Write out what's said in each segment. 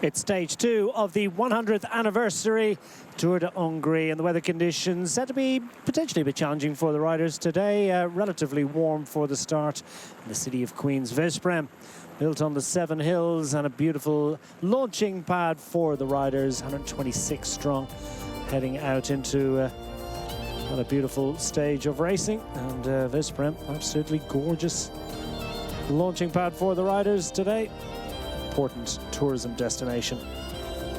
It's stage 2 of the 100th anniversary Tour de Hongrie, and the weather conditions set to be potentially a bit challenging for the riders today. Relatively warm for the start in the city of Queen's Veszprém, built on the 7 hills, and a beautiful launching pad for the riders, 126 strong, heading out into a beautiful stage of racing. And Veszprém, absolutely gorgeous launching pad for the riders today. Important tourism destination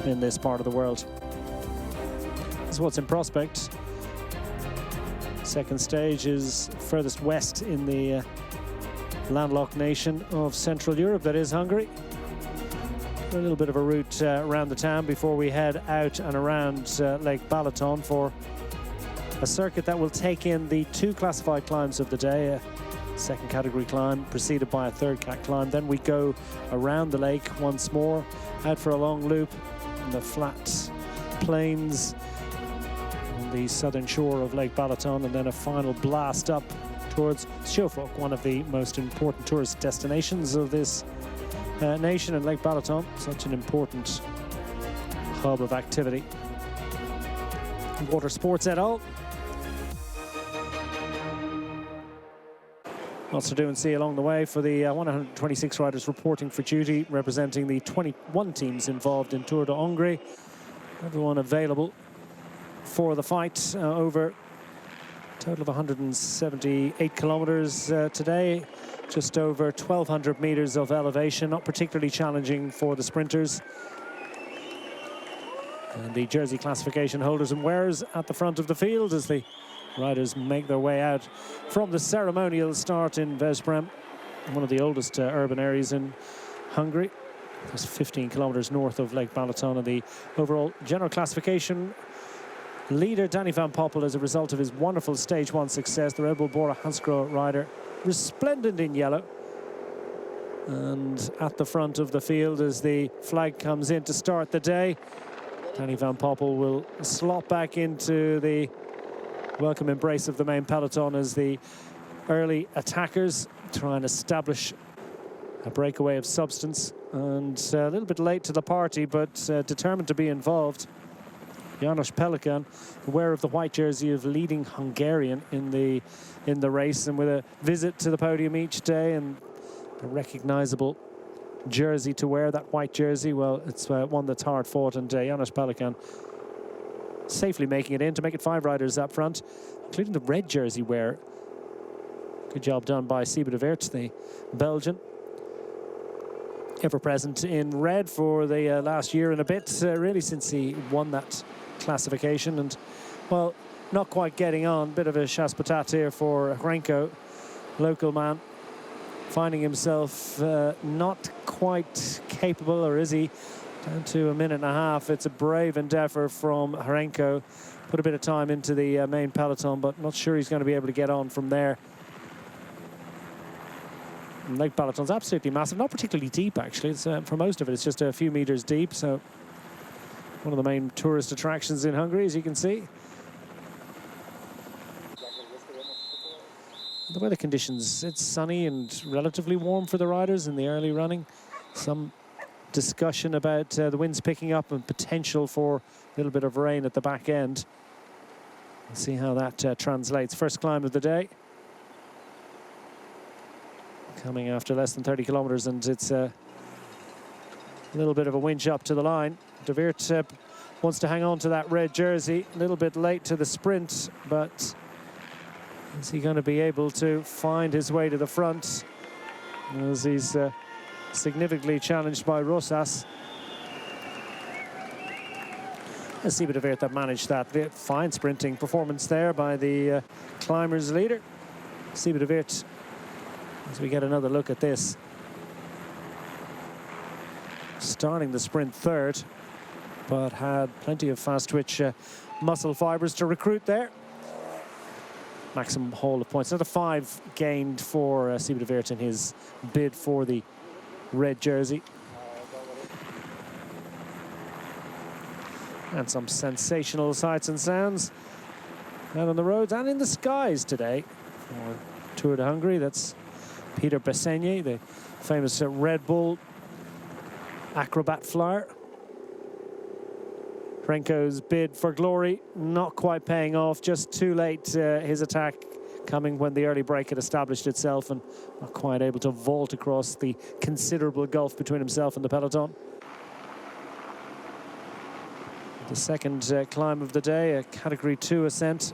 in this part of the world. This is what's in prospect. Second stage is furthest west in the landlocked nation of Central Europe, that is Hungary. A little bit of a route around the town before we head out and around Lake Balaton for a circuit that will take in the 2 classified climbs of the day. Second category climb preceded by a third cat climb. Then we go around the lake once more, out for a long loop in the flat plains on the southern shore of Lake Balaton, and then a final blast up towards Sjófok, one of the most important tourist destinations of this nation, and Lake Balaton, such an important hub of activity. Water sports et al. Lots to do and see along the way for the 126 riders reporting for duty, representing the 21 teams involved in Tour de Hongrie. Everyone available for the fight over a total of 178 kilometers today. Just over 1,200 meters of elevation, not particularly challenging for the sprinters. And the jersey classification holders and wearers at the front of the field as the riders make their way out from the ceremonial start in Veszprém, one of the oldest urban areas in Hungary. Just 15 kilometers north of Lake Balaton, and the overall general classification leader, Danny van Poppel, as a result of his wonderful stage 1 success. The Red Bull Bora Hansgrohe rider, resplendent in yellow. And at the front of the field as the flag comes in to start the day, Danny van Poppel will slot back into the welcome embrace of the main peloton as the early attackers try and establish a breakaway of substance. And a little bit late to the party, but determined to be involved, János Pelikan, wearer of the white jersey of leading Hungarian in the race, and with a visit to the podium each day and a recognizable jersey to wear, that white jersey, well, it's one that's hard fought, and János Pelikan safely making it in to make it 5 riders up front, including the red jersey wearer. Good job done by Siebe de Weert, the Belgian, ever present in red for the last year and a bit, really, since he won that classification. And, well, not quite getting on. Bit of a chasse patate here for Hrenko, local man, finding himself not quite capable, or is he? Down to a minute and a half. It's a brave endeavor from Hrenko. Put a bit of time into the main peloton, but not sure he's going to be able to get on from there. And Lake Balaton's absolutely massive, not particularly deep actually. It's for most of it, it's just a few meters deep. So one of the main tourist attractions in Hungary, as you can see. The weather conditions, it's sunny and relatively warm for the riders in the early running. Some discussion about the winds picking up and potential for a little bit of rain at the back end. We'll see how that translates. First climb of the day, coming after less than 30 kilometers, and it's a little bit of a winch up to the line. De Weert wants to hang on to that red jersey. A little bit late to the sprint, but is he going to be able to find his way to the front as he's significantly challenged by Rosas? Siebe de Weert that managed that. Fine sprinting performance there by the climbers leader, Siebe de Weert, as we get another look at this. Starting the sprint third, but had plenty of fast twitch muscle fibers to recruit there. Maximum haul of points. Another 5 gained for Siebe de Weert in his bid for the red jersey. And some sensational sights and sounds out on the roads and in the skies today for Tour de Hongrie. That's Peter Bessenyi, the famous Red Bull acrobat flyer, Renko's bid for glory not quite paying off, just too late. His attack coming when the early break had established itself, and not quite able to vault across the considerable gulf between himself and the peloton. The second climb of the day, a Category 2 ascent.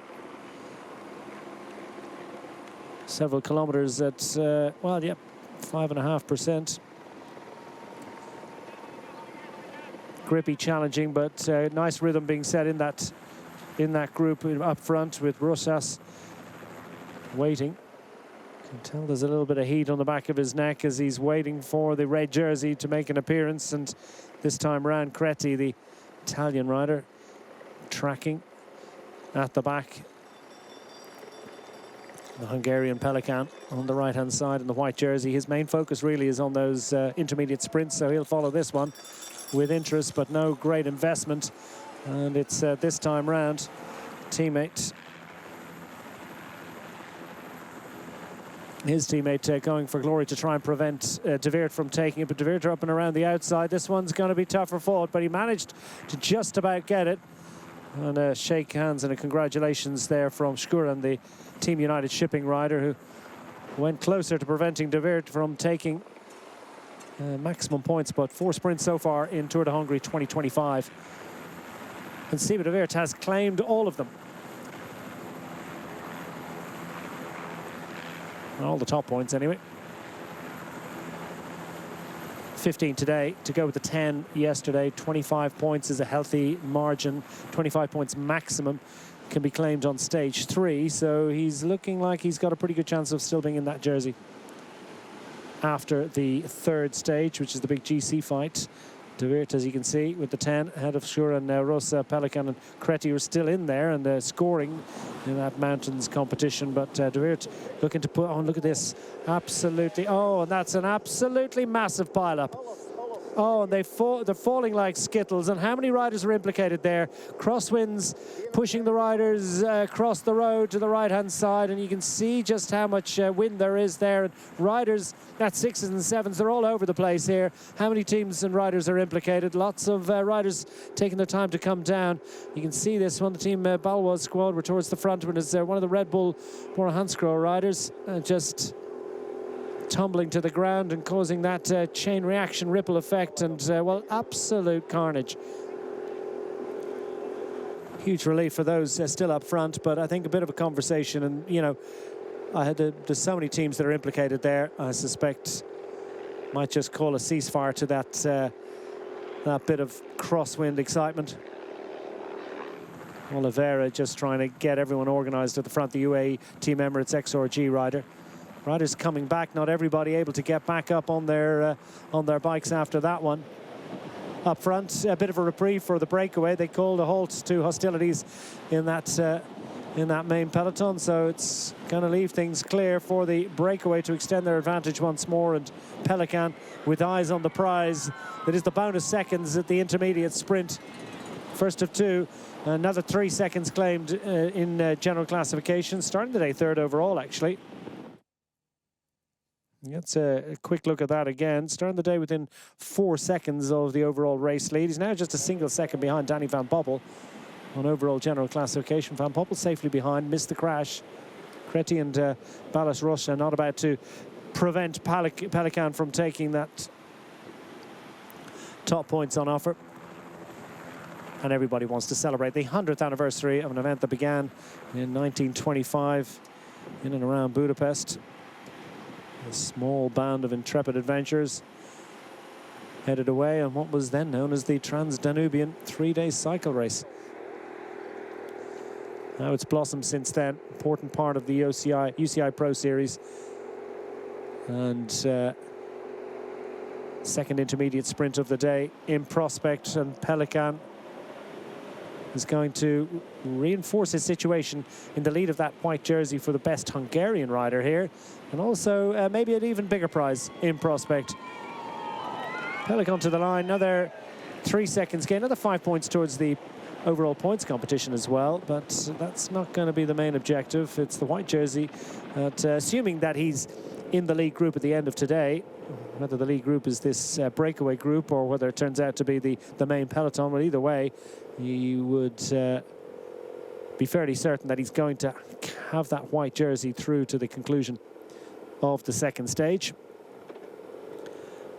Several kilometers at, well, yeah, 5.5%. Grippy, challenging, but nice rhythm being set in that group up front with Rosas waiting. You can tell there's a little bit of heat on the back of his neck as he's waiting for the red jersey to make an appearance. And this time round, Creti, the Italian rider, tracking at the back. The Hungarian Pelican on the right-hand side in the white jersey. His main focus really is on those intermediate sprints, so he'll follow this one with interest, but no great investment. And it's this time round, his teammate going for glory to try and prevent De Weert from taking it, but De Weert up and around the outside. This one's going to be tougher fought, but he managed to just about get it. And a shake hands and a congratulations there from Schuren, the Team United Shipping rider, who went closer to preventing De Weert from taking maximum points, but 4 sprints so far in Tour de Hongrie 2025. And Seba De Weert has claimed all of them. All the top points anyway. 15 today, to go with the 10 yesterday. 25 points is a healthy margin. 25 points maximum can be claimed on stage 3, so he's looking like he's got a pretty good chance of still being in that jersey after the 3rd stage, which is the big GC fight. De Weert, as you can see, with the 10 ahead of Schuren, Rosa, Pelican and Creti are still in there and scoring in that mountains competition. But De Weert looking to put on, look at this, absolutely, oh, and that's an absolutely massive pile-up. Oh, and they're falling like skittles. And how many riders are implicated there? Crosswinds pushing the riders across the road to the right-hand side, and you can see just how much wind there is there. And riders at 6s and 7s, they're all over the place here. How many teams and riders are implicated? Lots of riders taking their time to come down. You can see this one, the Team Balwas squad were towards the front when it's one of the Red Bull Bora Hansgrohe riders just tumbling to the ground and causing that chain reaction ripple effect, and well, absolute carnage. Huge relief for those still up front, but I think a bit of a conversation. And you know, there's so many teams that are implicated there. I suspect might just call a ceasefire to that bit of crosswind excitement. Oliveira just trying to get everyone organised at the front. The UAE Team Emirates XRG rider. Riders coming back, not everybody able to get back up on their bikes after that one. Up front, a bit of a reprieve for the breakaway. They called a halt to hostilities in that main peloton, so it's going to leave things clear for the breakaway to extend their advantage once more. And Pelican with eyes on the prize. That is the bonus seconds at the intermediate sprint. First of 2, another 3 seconds claimed in general classification. Starting the day 3rd overall, actually. Let's a quick look at that again. Starting the day within 4 seconds of the overall race lead. He's now just a single second behind Danny van Poppel on overall general classification. Van Poppel safely behind, missed the crash. Creti and Ballas Roche are not about to prevent Pelican from taking that top points on offer. And everybody wants to celebrate the 100th anniversary of an event that began in 1925 in and around Budapest. A small band of intrepid adventurers headed away on what was then known as the Trans-Danubian 3-day cycle race. Now it's blossomed since then, important part of the UCI Pro Series. And second intermediate sprint of the day in prospect, and Pelican is going to reinforce his situation in the lead of that white jersey for the best Hungarian rider here, and also maybe an even bigger prize in prospect. Pelican to the line, another 3 seconds gain, another 5 points towards the overall points competition as well, but that's not going to be the main objective. It's the white jersey that, assuming that he's in the lead group at the end of today, whether the lead group is this breakaway group or whether it turns out to be the main peloton. Well, either way, you would be fairly certain that he's going to have that white jersey through to the conclusion of the second stage.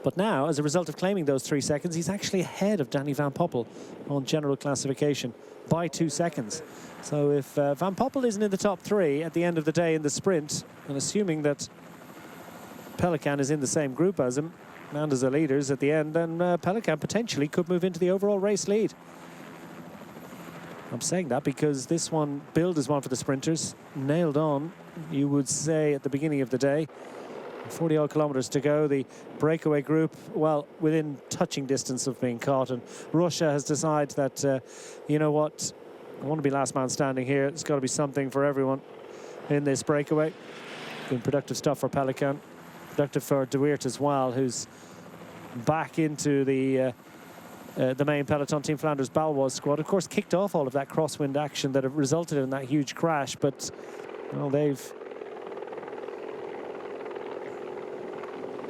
But now, as a result of claiming those 3 seconds, he's actually ahead of Danny Van Poppel on general classification by 2 seconds. So if Van Poppel isn't in the top 3 at the end of the day in the sprint, and assuming that Pelican is in the same group as him and as the leaders at the end, then Pelican potentially could move into the overall race lead. I'm saying that because this one, build is one for the sprinters, nailed on, you would say, at the beginning of the day. 40-odd kilometres to go. The breakaway group, well, within touching distance of being caught. And Russia has decided that, you know what, I want to be last man standing here. There's got to be something for everyone in this breakaway. Been productive stuff for Pelican. Productive for De Weert as well, who's back into the main peloton. Team Flanders Balois squad, of course, kicked off all of that crosswind action that have resulted in that huge crash, but well, they've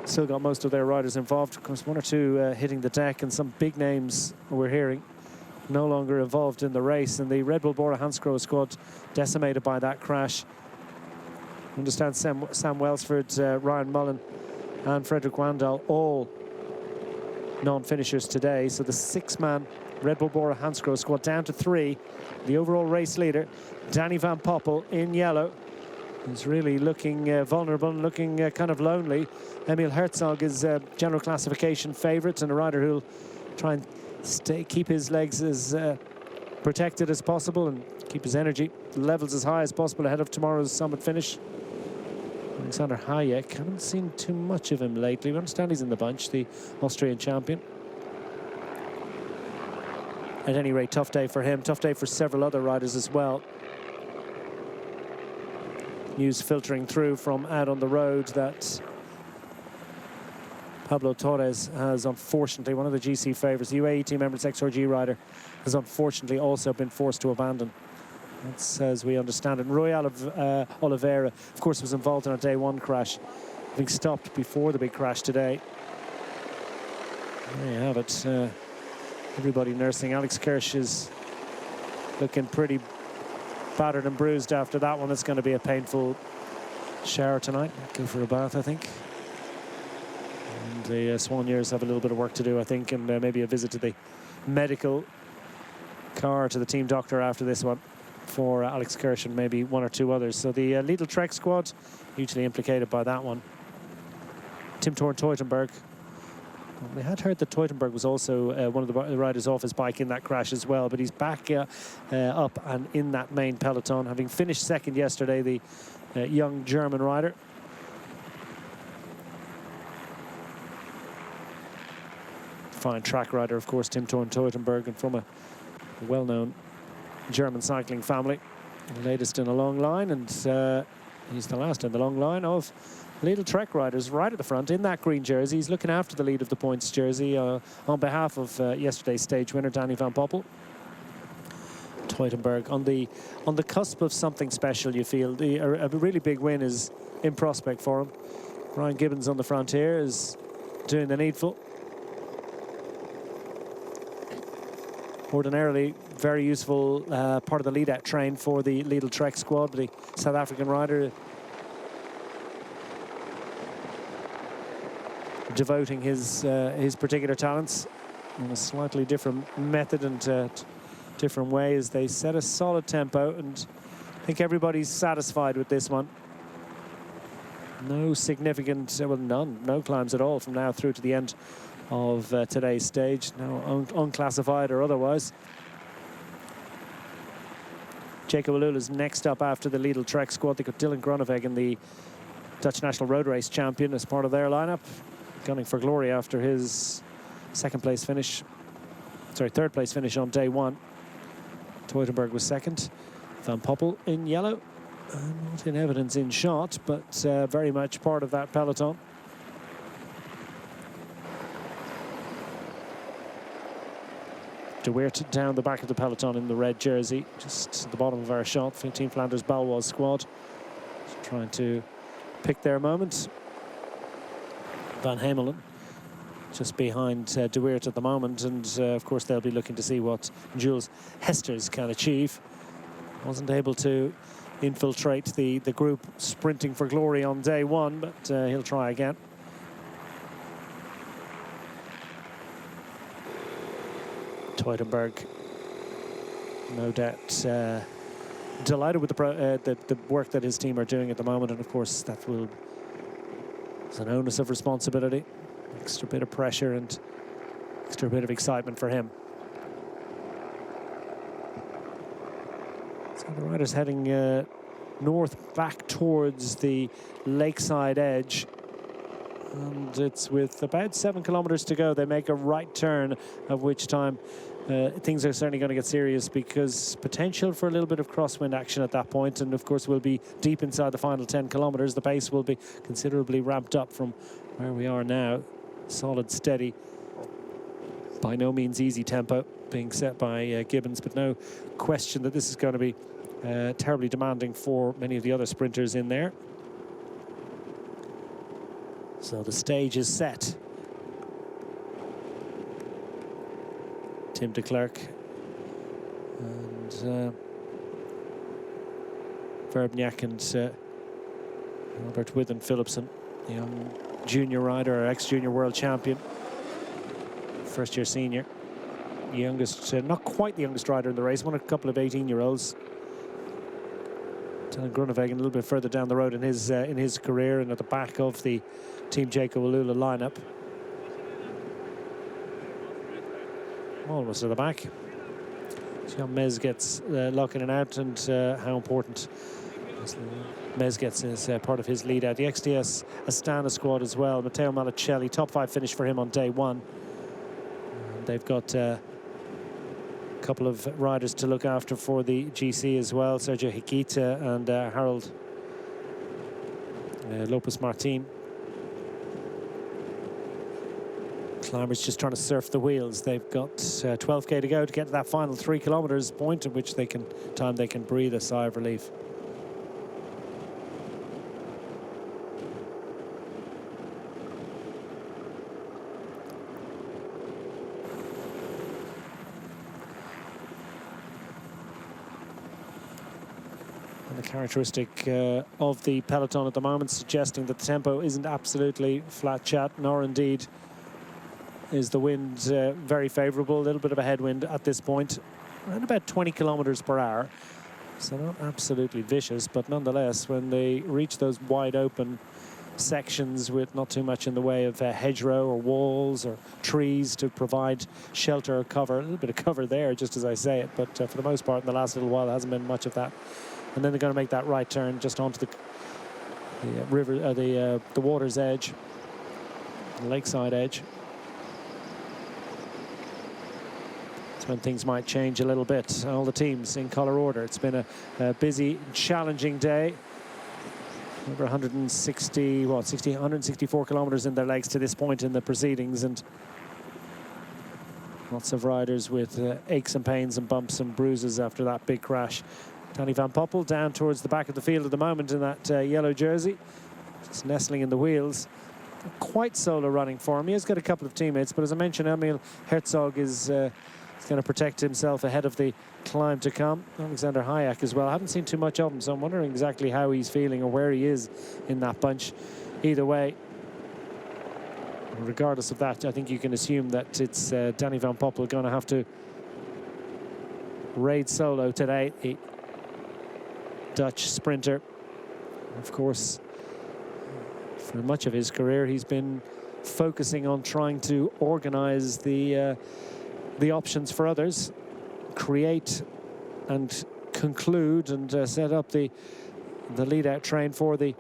still got most of their riders involved. Of course, 1 or 2 hitting the deck, and some big names we're hearing no longer involved in the race. And the Red Bull Bora Hansgrohe squad decimated by that crash. I understand Sam Welsford, Ryan Mullen and Frederick Wandel all non-finishers today. So the 6-man Red Bull Bora Hansgrohe squad down to 3. The overall race leader, Danny Van Poppel in yellow, is really looking vulnerable and looking kind of lonely. Emil Herzog is general classification favourite and a rider who'll try and keep his legs as protected as possible and keep his energy levels as high as possible ahead of tomorrow's summit finish. Alexander Hayek, haven't seen too much of him lately. We understand he's in the bunch, the Austrian champion. At any rate, tough day for him, tough day for several other riders as well. News filtering through from out on the road that Pablo Torres has unfortunately, one of the GC favourites, the UAE team member, XRG rider, has unfortunately also been forced to abandon. That's as we understand it. Rui Oliveira, of course, was involved in a day 1 crash, having stopped before the big crash today. There you have it. Everybody nursing. Alex Kirsch is looking pretty battered and bruised after that one. It's going to be a painful shower tonight. Go for a bath, I think. And the Swaniers have a little bit of work to do, I think, and maybe a visit to the medical car, to the team doctor after this one, for Alex Kirsch and maybe 1 or 2 others. So the Lidl Trek squad, hugely implicated by that one. Tim Teutenberg. We had heard that Teutenberg was also one of the riders off his bike in that crash as well, but he's back up and in that main peloton, having finished second yesterday, the young German rider. Fine track rider, of course, Tim Teutenberg, and from a well-known German cycling family. The latest in a long line, and he's the last in the long line of Lidl Trek riders right at the front in that green jersey. He's looking after the lead of the points jersey on behalf of yesterday's stage winner, Danny Van Poppel. Teutenberg on the cusp of something special, you feel. A really big win is in prospect for him. Ryan Gibbons on the front here is doing the needful. Ordinarily, very useful part of the lead-out train for the Lidl Trek squad, the South African rider devoting his particular talents in a slightly different method and different way as they set a solid tempo, and I think everybody's satisfied with this one. No significant, well, no climbs at all from now through to the end of today's stage, no unclassified or otherwise. Jacob Alula is next up after the Lidl Trek squad. They got Dylan Groenewegen, the Dutch National Road Race champion, as part of their lineup, gunning for glory after his third place finish on day 1. Teutenberg was second. Van Poppel in yellow, not in evidence in shot, but very much part of that peloton. De Weert down the back of the peloton in the red jersey, just at the bottom of our shot. Team Flanders Balois squad just trying to pick their moment. Van Hemelen just behind De Weert at the moment, and of course they'll be looking to see what Jules Hesters can achieve. Wasn't able to infiltrate the group sprinting for glory on day one, but he'll try again. Teutenberg, no doubt delighted with the work that his team are doing at the moment, and of course that is an onus of responsibility, extra bit of pressure and extra bit of excitement for him. So the rider's heading north back towards the lakeside edge, and it's with about 7 kilometers to go. They make a right turn, of which time things are certainly going to get serious, because potential for a little bit of crosswind action at that point, and of course we'll be deep inside the final 10 kilometers. The pace will be considerably ramped up from where we are now. Solid, steady, by no means easy tempo being set by Gibbons, but no question that this is going to be terribly demanding for many of the other sprinters in there. So the stage is set. Tim de Klerk and Verbniak and Albert Withen Philipsen, the young junior rider, or ex-junior world champion, first-year senior, youngest, not quite the youngest rider in the race, one of a couple of 18-year-olds. Dylan Groenewegen a little bit further down the road in his career, and at the back of the Team Jaco Alula lineup. Almost at the back. Jean Mezget's locking it out, and how important Mezget's is part of his lead out. The XDS Astana squad as well. Matteo Malicelli, top 5 finish for him on day one. And they've got a couple of riders to look after for the GC as well. Sergio Higuita and Harold Lopez Martin. Climbers just trying to surf the wheels. They've got 12k to go to get to that final 3 kilometers point, at which they can breathe a sigh of relief. And the characteristic of the peloton at the moment, suggesting that the tempo isn't absolutely flat chat, nor indeed is the wind very favourable. A little bit of a headwind at this point, around about 20 kilometers per hour. So not absolutely vicious, but nonetheless, when they reach those wide open sections with not too much in the way of hedgerow or walls or trees to provide shelter or cover, a little bit of cover there, just as I say it, but for the most part in the last little while there hasn't been much of that. And then they're going to make that right turn just onto the water's edge, the lakeside edge. When things might change a little bit. All the teams in colour order. It's been a busy, challenging day. Over 164 kilometres in their legs to this point in the proceedings, and lots of riders with aches and pains and bumps and bruises after that big crash. Danny Van Poppel down towards the back of the field at the moment in that yellow jersey, just nestling in the wheels. Not quite solo running for him. He has got a couple of teammates, but as I mentioned, Emil Herzog is going to protect himself ahead of the climb to come. Alexander Hayek as well. I haven't seen too much of him, so I'm wondering exactly how he's feeling or where he is in that bunch. Either way, regardless of that, I think you can assume that it's Danny Van Poppel going to have to raid solo today. The Dutch sprinter. Of course, for much of his career, he's been focusing on trying to organize the options for others, create and conclude and set up the lead-out train for the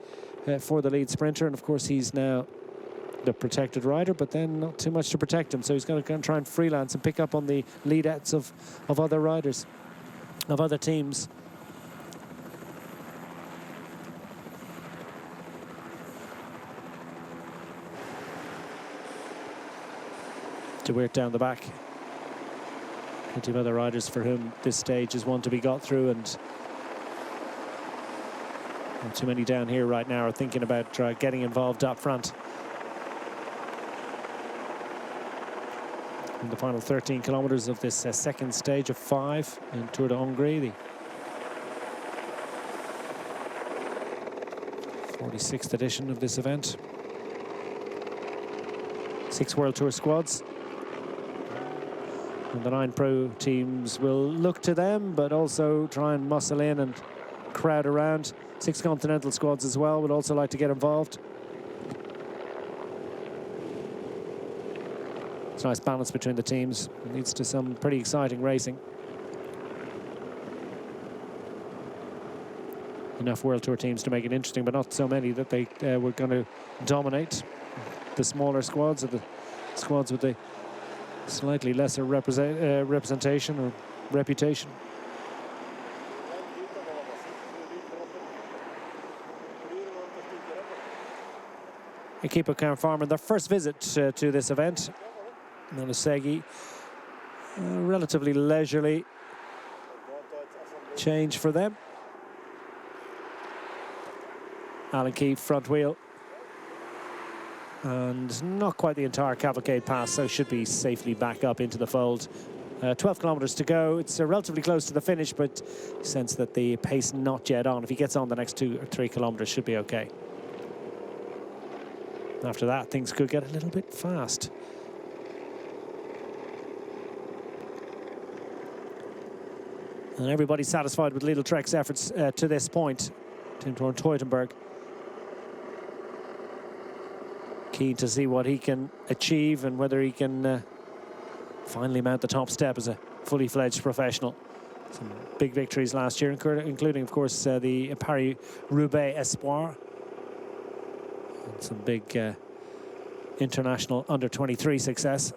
lead sprinter. And of course, he's now the protected rider, but then not too much to protect him. So he's going to try and freelance and pick up on the lead-outs of other riders, of other teams. De Weert down the back. Plenty of other riders for whom this stage is one to be got through, and not too many down here right now are thinking about getting involved up front. in the final 13 kilometres of this second stage of 5 in Tour de Hongrie, the 46th edition of this event. 6 World Tour squads. And the 9 pro teams will look to them, but also try and muscle in and crowd around. 6 continental squads as well would also like to get involved. It's a nice balance between the teams. It leads to some pretty exciting racing. Enough World Tour teams to make it interesting, but not so many that they were going to dominate the smaller squads, or the squads with the slightly lesser representation or reputation. Equipo Count Farmer, their first visit to this event. Monosegi, relatively leisurely change for them. Alan Key front wheel. And not quite the entire cavalcade pass, so should be safely back up into the fold. 12 kilometres to go. It's relatively close to the finish, but sense that the pace not yet on. If he gets on the next 2 or 3 kilometres, should be okay. After that, things could get a little bit fast. And everybody's satisfied with Lidl Trek's efforts to this point. Tim Thorne Teutenberg keen to see what he can achieve and whether he can finally mount the top step as a fully fledged professional. Some big victories last year, including, of course, the Paris-Roubaix Espoir. And some big international under-23 success.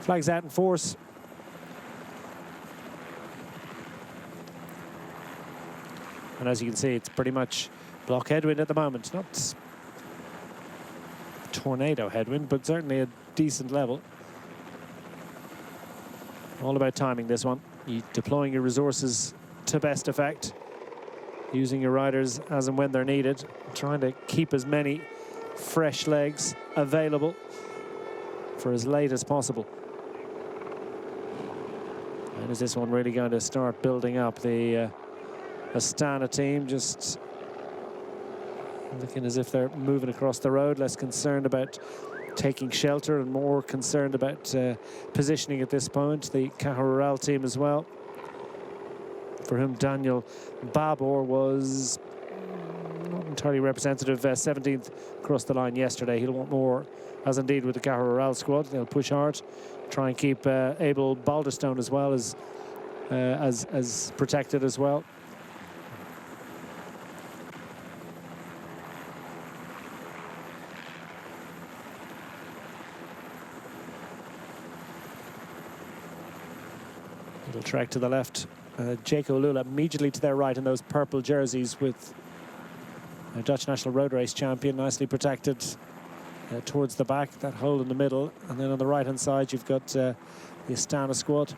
Flags out in force. And as you can see, it's pretty much block headwind at the moment. Not tornado headwind, but certainly a decent level. All about timing, this one. Deploying your resources to best effect. Using your riders as and when they're needed. Trying to keep as many fresh legs available for as late as possible. And is this one really going to start building up? The Astana team just looking as if they're moving across the road, less concerned about taking shelter and more concerned about positioning at this point. The Caja Rural team as well, for whom Daniel Babor was not entirely representative, 17th across the line yesterday. He'll want more, as indeed with the Caja Rural squad. They'll push hard, try and keep Abel Balderstone as well as protected as well. Little track to the left. Jaco Lula immediately to their right in those purple jerseys with a Dutch National Road Race champion, nicely protected towards the back, that hole in the middle. And then on the right-hand side, you've got the Astana squad.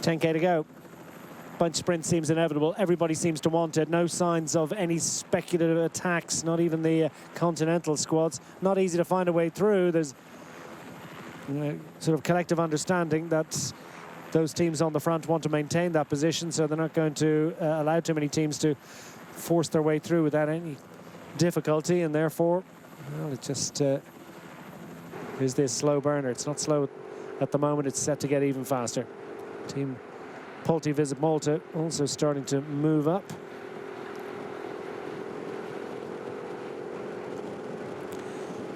$10K to go. Bunch sprint seems inevitable. Everybody seems to want it. No signs of any speculative attacks, not even the continental squads. Not easy to find a way through. There's sort of collective understanding that those teams on the front want to maintain that position, so they're not going to allow too many teams to force their way through without any difficulty, and therefore, well, it just is this slow burner. It's not slow at the moment. It's set to get even faster. Team Pulte Visit Malta also starting to move up.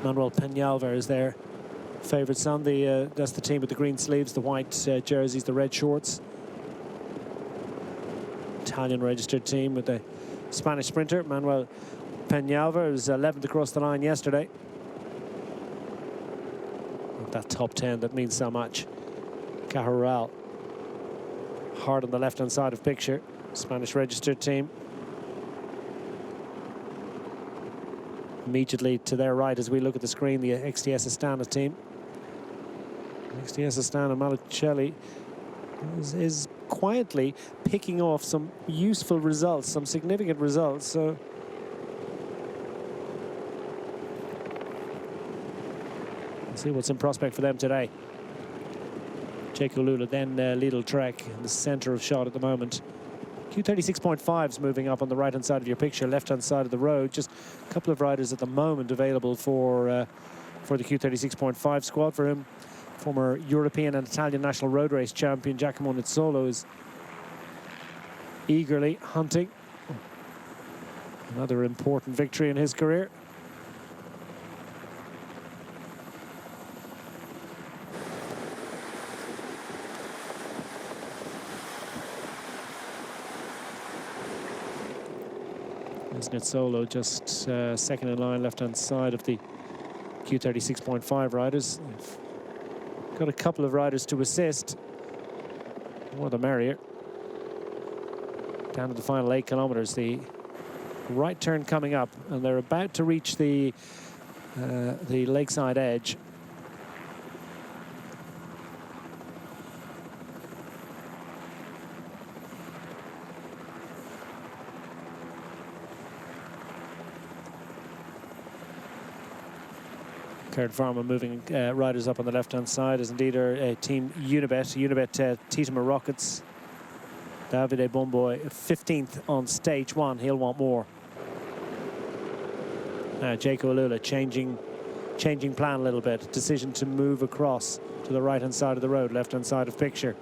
Manuel Peñalver is their favourite son. That's the team with the green sleeves, the white jerseys, the red shorts. Italian registered team with the Spanish sprinter Manuel Peñalver, who was 11th across the line yesterday. that top 10 that means so much. Cajaral, hard on the left-hand side of picture, Spanish registered team. Immediately to their right, as we look at the screen, the XTS Astana team. XTS Astana, Malicelli is quietly picking off some useful results, some significant results. So let's see what's in prospect for them today. Jaco Lula, then Lidl Trek in the center of shot at the moment. Q36.5s moving up on the right-hand side of your picture, left-hand side of the road. Just a couple of riders at the moment available for the Q36.5 squad. For him, former European and Italian national road race champion Giacomo Nizzolo is eagerly hunting another important victory in his career. Nizzolo just second in line, left-hand side of the Q36.5 riders. They've got a couple of riders to assist. More the merrier. Down to the final 8 kilometers, the right turn coming up, and they're about to reach the lakeside edge. Kurt Farmer moving riders up on the left-hand side is indeed our team Unibet Titama Rockets. Davide Bomboy, 15th on stage 1. He'll want more. Jaco Lula changing plan a little bit. Decision to move across to the right-hand side of the road, left-hand side of picture.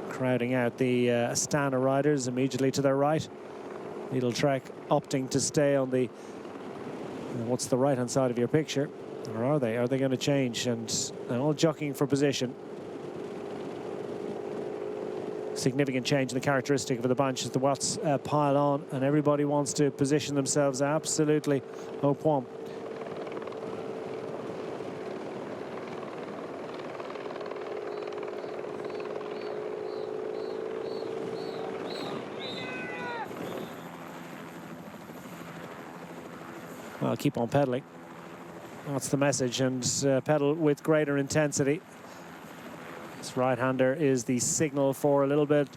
Crowding out the Astana riders immediately to their right. Lidl Trek opting to stay on the what's the right-hand side of your picture. Or are they? Are they going to change? And they're all jockeying for position. Significant change in the characteristic of the bunch as the watts pile on, and everybody wants to position themselves absolutely au point. Well, keep on pedaling. That's the message, and pedal with greater intensity. This right-hander is the signal for a little bit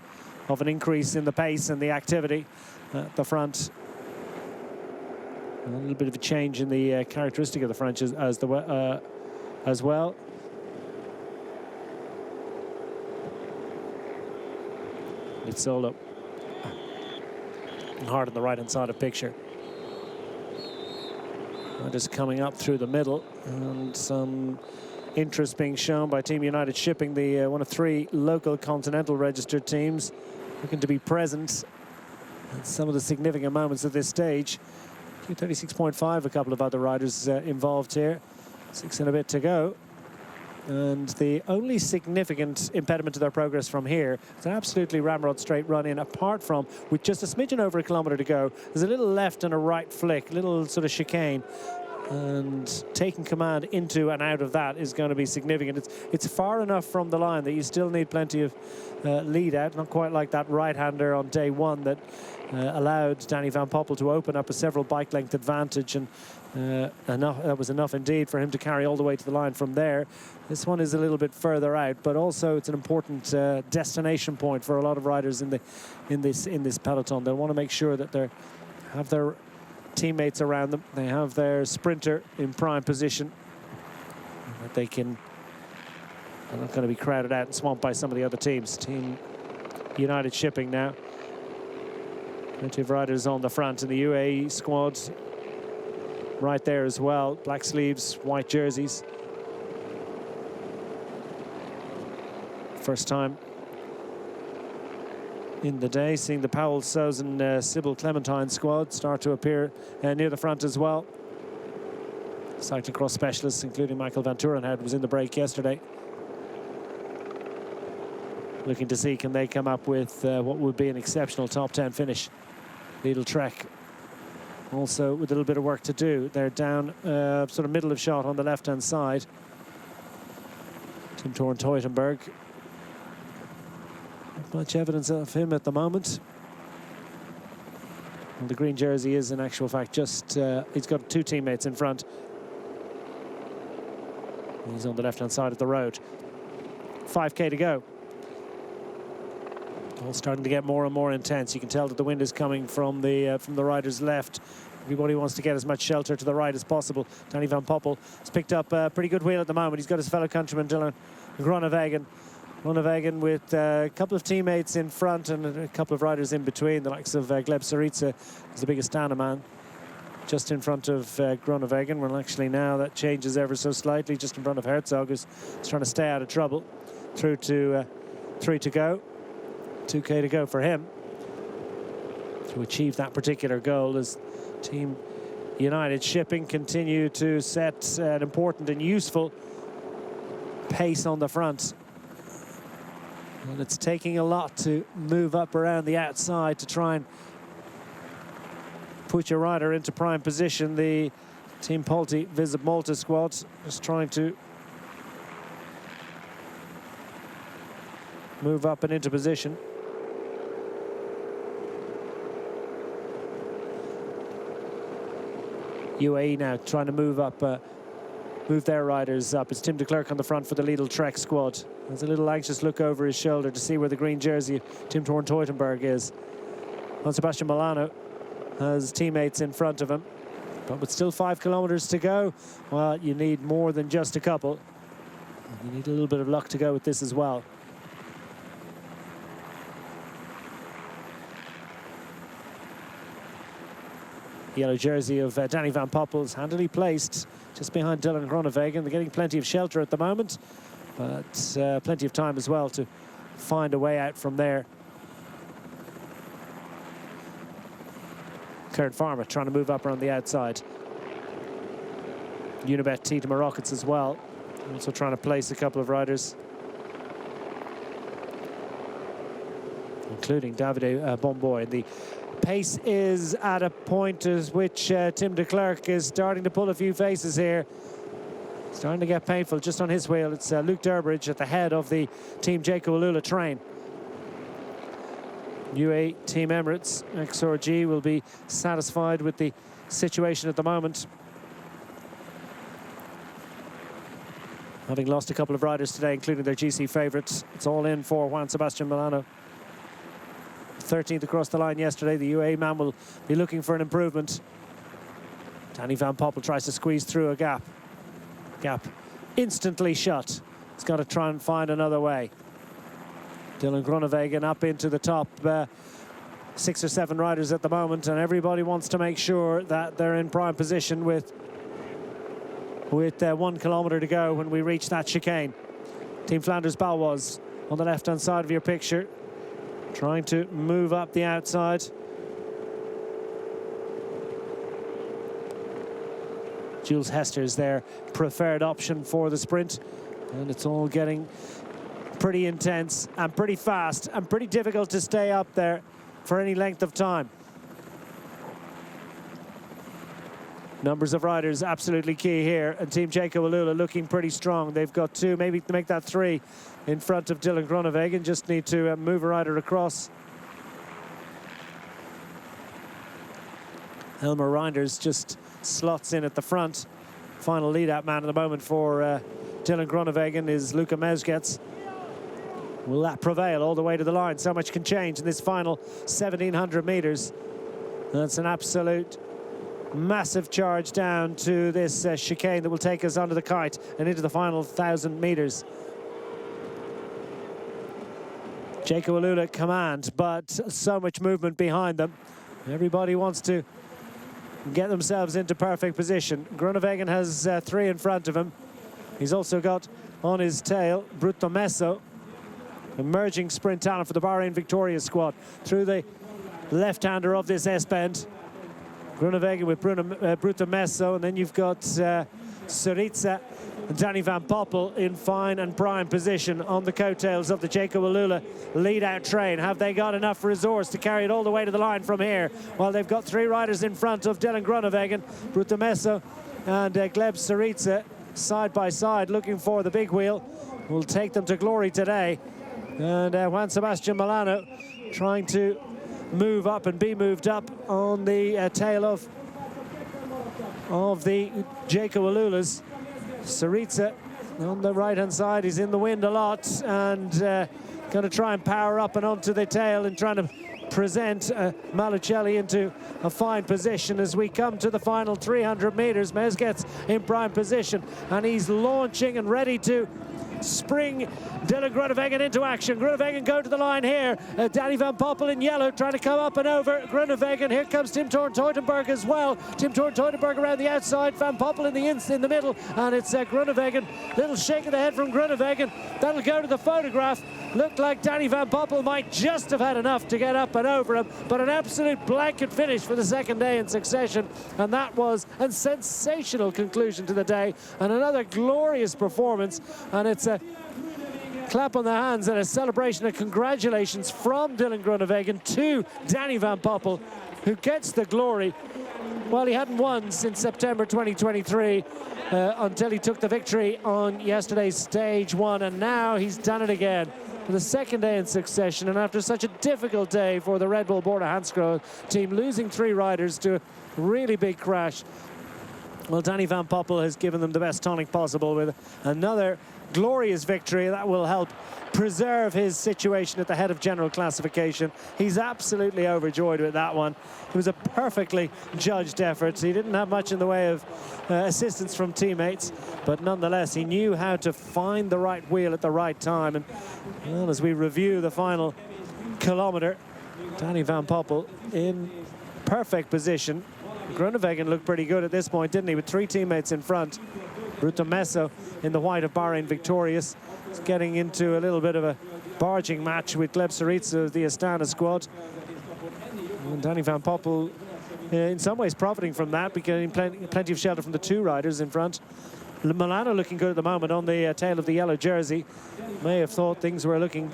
of an increase in the pace and the activity at the front. A little bit of a change in the characteristic of the French as well. Nizzolo hard on the right-hand side of picture. Just coming up through the middle, and some interest being shown by Team United Shipping, the one of 3 local continental registered teams, looking to be present at some of the significant moments at this stage. Q36.5, a couple of other riders involved here. 6 and a bit to go. And the only significant impediment to their progress from here is an absolutely ramrod straight run in, apart from, with just a smidgen over a kilometre to go, there's a little left and a right flick, a little sort of chicane. And taking command into and out of that is going to be significant. It's far enough from the line that you still need plenty of lead out, not quite like that right-hander on day 1 that allowed Danny Van Poppel to open up a several bike length advantage, and that was enough indeed for him to carry all the way to the line from there. This one is a little bit further out, but also it's an important destination point for a lot of riders in this peloton. They'll want to make sure that they have their teammates around them, they have their sprinter in prime position, that they're not going to be crowded out and swamped by some of the other teams. Team United Shipping now, plenty of riders on the front in the UAE squad right there as well. Black sleeves, white jerseys. First time in the day, seeing the Powell, Sousan, Sybil Clementine squad start to appear near the front as well. Cyclocross specialists, including Michael Van Turenhout, was in the break yesterday. Looking to see, can they come up with what would be an exceptional top 10 finish. Lidl Trek also with a little bit of work to do. They're down sort of middle of shot on the left-hand side. Tim Teutenberg. Not much evidence of him at the moment. And the green jersey is in actual fact just, he's got two teammates in front. He's on the left-hand side of the road. 5K to go. All starting to get more and more intense. You can tell that the wind is coming from the rider's left. Everybody wants to get as much shelter to the right as possible. Danny van Poppel has picked up a pretty good wheel at the moment. He's got his fellow countryman Dylan Groenewegen. Groenewegen with a couple of teammates in front and a couple of riders in between. The likes of Gleb Syriza is the biggest Dana man. Just in front of Groenewegen. Well, actually now that changes ever so slightly. Just in front of Herzog, who's trying to stay out of trouble. Through to 3 to go. 2K to go for him to achieve that particular goal as Team United Shipping continue to set an important and useful pace on the front. And it's taking a lot to move up around the outside to try and put your rider into prime position. The Team Polti Visib Malta squad is trying to move up and into position. UAE now trying to move up, move their riders up. It's Tim de Klerk on the front for the Lidl Trek squad. There's a little anxious look over his shoulder to see where the green jersey Tim Teutenberg is. Juan Sebastian Milano has teammates in front of him, but with still 5 kilometers to go, well, you need more than just a couple. You need a little bit of luck to go with this as well. Yellow jersey of Danny van Poppel is handily placed just behind Dylan Groenewegen. They're getting plenty of shelter at the moment, but plenty of time as well to find a way out from there. Kurt Farmer trying to move up around the outside. Unibet Tita Rockets as well. Also trying to place a couple of riders, including Davide Bomboy. The pace is at a point at which Tim de Klerk is starting to pull a few faces here. Starting to get painful just on his wheel. It's Luke Durbridge at the head of the Team Jaco Alula train. UAE Team Emirates XRG will be satisfied with the situation at the moment, having lost a couple of riders today, including their GC favourites. It's all in for Juan Sebastian Milano. 13th across the line yesterday. The UAE man will be looking for an improvement. Danny van Poppel tries to squeeze through a gap. Gap instantly shut. He's got to try and find another way. Dylan Groenewegen up into the top 6 or 7 riders at the moment, and everybody wants to make sure that they're in prime position with 1 kilometre to go when we reach that chicane. Team Flanders Baloise on the left-hand side of your picture, trying to move up the outside. Jules Hester's their preferred option for the sprint, and it's all getting pretty intense and pretty fast and pretty difficult to stay up there for any length of time. Numbers of riders absolutely key here, and Team Jaco Alula looking pretty strong. They've got 2, maybe to make that 3 in front of Dylan Groenewegen. Just need to move a rider across. Elmer Reinders just slots in at the front. Final lead-out man at the moment for Dylan Groenewegen is Luca Mezgets. Will that prevail all the way to the line? So much can change in this final 1,700 meters. That's an absolute massive charge down to this chicane that will take us under the kite and into the final 1,000 meters. Jaco Alula command, but so much movement behind them. Everybody wants to get themselves into perfect position. Groenewegen has 3 in front of him. He's also got on his tail Brutto Messo, emerging sprint talent for the Bahrain Victoria squad. Through the left-hander of this S-bend, Groenewegen with Brutto Messo, and then you've got Syriza and Danny van Poppel in fine and prime position on the coattails of the Jaco Alula lead-out train. Have they got enough resource to carry it all the way to the line from here? Well, they've got 3 riders in front of Dylan Groenewegen, Brutto Messo and Gleb Syriza side by side looking for the big wheel. will take them to glory today. And Juan Sebastian Milano trying to move up and be moved up on the tail of the Jaco Alulas. Syriza on the right-hand side, he's in the wind a lot and going to try and power up and onto the tail and trying to present Malucelli into a fine position as we come to the final 300 meters. Mez gets in prime position and he's launching and ready to spring Dylan Groenewegen into action. Groenewegen go to the line here. Danny van Poppel in yellow trying to come up and over Groenewegen. Here comes Tim Toorn-Teutenberg as well. Tim Toorn-Teutenberg around the outside, Van Poppel in the middle, and it's Groenewegen. Little shake of the head from Groenewegen. That'll go to the photograph. Looked like Danny van Poppel might just have had enough to get up and over him, but an absolute blanket finish for the second day in succession, and that was a sensational conclusion to the day and another glorious performance. And it's a clap on the hands and a celebration and congratulations from Dylan Groenewegen to Danny van Poppel, who gets the glory. Well, he hadn't won since September 2023 until he took the victory on yesterday's stage one, and now he's done it again for the second day in succession. And after such a difficult day for the Red Bull Border Hansgrohe team, losing 3 riders to a really big crash, well, Danny van Poppel has given them the best tonic possible with another glorious victory that will help preserve his situation at the head of general classification. He's absolutely overjoyed with that one. It was a perfectly judged effort. He didn't have much in the way of assistance from teammates, but nonetheless, he knew how to find the right wheel at the right time. And well, as we review the final kilometre, Danny van Poppel in perfect position. Groenewegen looked pretty good at this point, didn't he, with 3 teammates in front. Ruta Messo in the white of Bahrain victorious. He's getting into a little bit of a barging match with Gleb Syriza of the Astana squad. And Danny van Poppel in some ways profiting from that, getting plenty of shelter from the 2 riders in front. Milano looking good at the moment on the tail of the yellow jersey. May have thought things were looking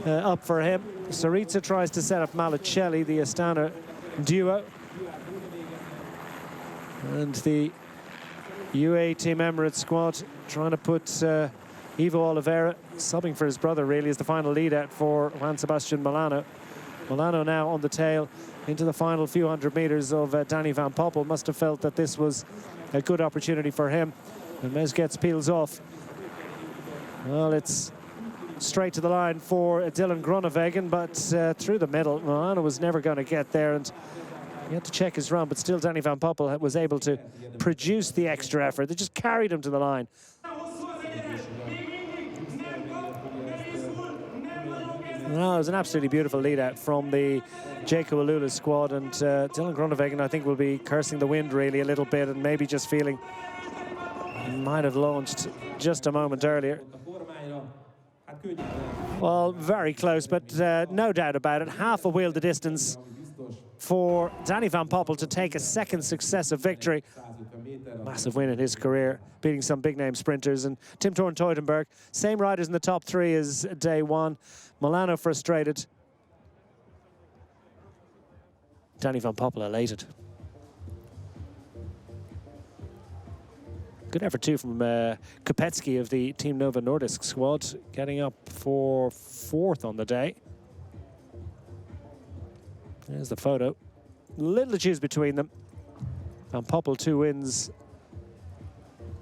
up for him. Syriza tries to set up Malucelli, the Astana duo. And the UAE Team Emirates squad trying to put Ivo Oliveira, subbing for his brother really, as the final lead out for Juan Sebastian Milano. Milano now on the tail into the final few hundred meters of Danny van Poppel. Must have felt that this was a good opportunity for him. And Mezgec peels off. Well, it's straight to the line for Dylan Groenewegen, but through the middle, Milano was never going to get there, and he had to check his run, but still Danny van Poppel was able to produce the extra effort. They just carried him to the line. Well, it was an absolutely beautiful lead out from the Jaco Alulas squad, and Dylan Groenewegen, I think, will be cursing the wind really a little bit and maybe just feeling he might have launched just a moment earlier. Well, very close, but no doubt about it. Half a wheel the distance for Danny van Poppel to take a second successive victory. Massive win in his career, beating some big-name sprinters. And Tim Toorn-Teutenberg, same riders in the top 3 as day one. Milano frustrated. Danny van Poppel elated. Good effort too from Kopecki of the Team Novo Nordisk squad, getting up for 4th on the day. There's the photo. Little to choose between them. Van Poppel 2 wins.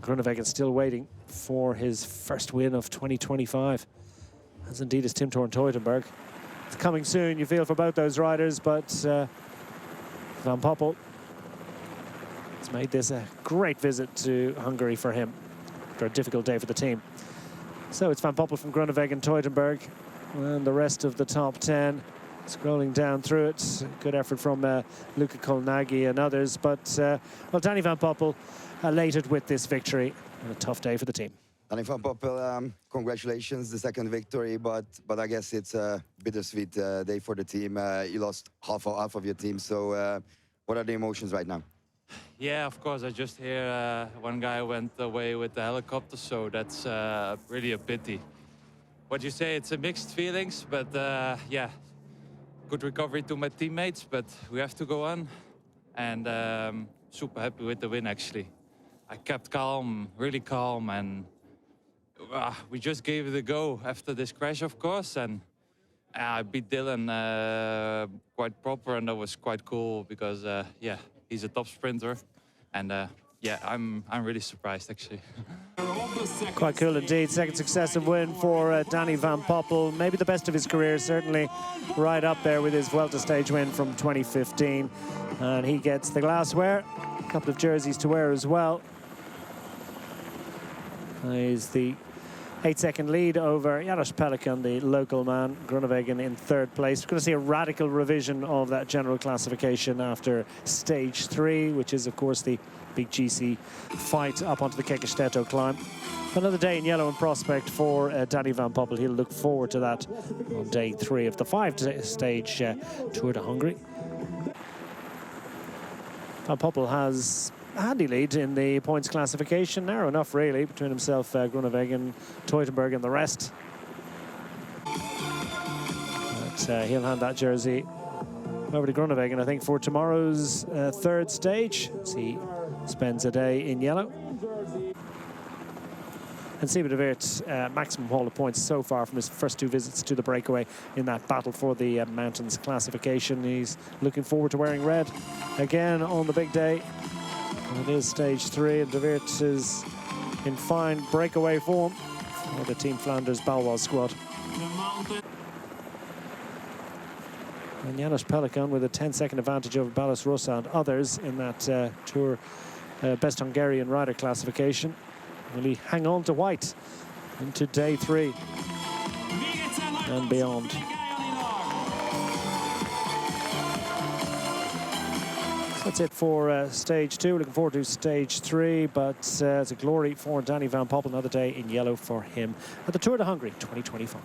Groenewegen still waiting for his first win of 2025. As indeed is Tim Toorn-Teutenberg. It's coming soon, you feel, for both those riders, but Van Poppel has made this a great visit to Hungary for him after a difficult day for the team. So it's Van Poppel from Groenewegen, Teutenberg, and the rest of the top 10. Scrolling down through it, good effort from Luca Colnaghi and others, but well, Danny van Poppel elated with this victory and a tough day for the team. Danny van Poppel, congratulations, the second victory, but I guess it's a bittersweet day for the team. You lost half of your team, so what are the emotions right now? Yeah, of course, I just hear one guy went away with the helicopter, so that's really a pity. What you say, it's a mixed feelings, but yeah. Good recovery to my teammates, but we have to go on. And super happy with the win, actually. I kept calm, really calm, and we just gave it a go after this crash, of course, and I beat Dylan quite proper, and that was quite cool because yeah, he's a top sprinter, and yeah, I'm really surprised actually. Quite cool indeed. Second successive win for Danny Van Poppel. Maybe the best of his career, certainly right up there with his Vuelta stage win from 2015. And he gets the glassware, a couple of jerseys to wear as well. He's the 8-second lead over Janos Pelikan, the local man. Groenewegen in third place. We're going to see a radical revision of that general classification after stage 3, which is, of course, the big GC fight up onto the Kekesteto climb. Another day in yellow and prospect for Danny Van Poppel. He'll look forward to that on day 3 of the 5-stage Tour de Hongrie. Van Poppel has a handy lead in the points classification. Narrow enough, really, between himself, Groenewegen, Teutenberg and the rest. But he'll hand that jersey over to Groenewegen, I think, for tomorrow's 3rd stage, as he spends a day in yellow. And Siebe de Weert, maximum haul of points so far from his first 2 visits to the breakaway in that battle for the mountains classification. He's looking forward to wearing red again on the big day. And it is stage 3, and de Weert is in fine breakaway form for the Team Flanders Balois squad. And Janos Pelikan with a 10-second advantage over Balas Rosa and others in that Tour Best Hungarian Rider classification. Will he hang on to white into day 3 and beyond? So that's it for stage 2. Looking forward to stage 3, but it's a glory for Danny Van Poppel. Another day in yellow for him at the Tour de Hongrie 2025.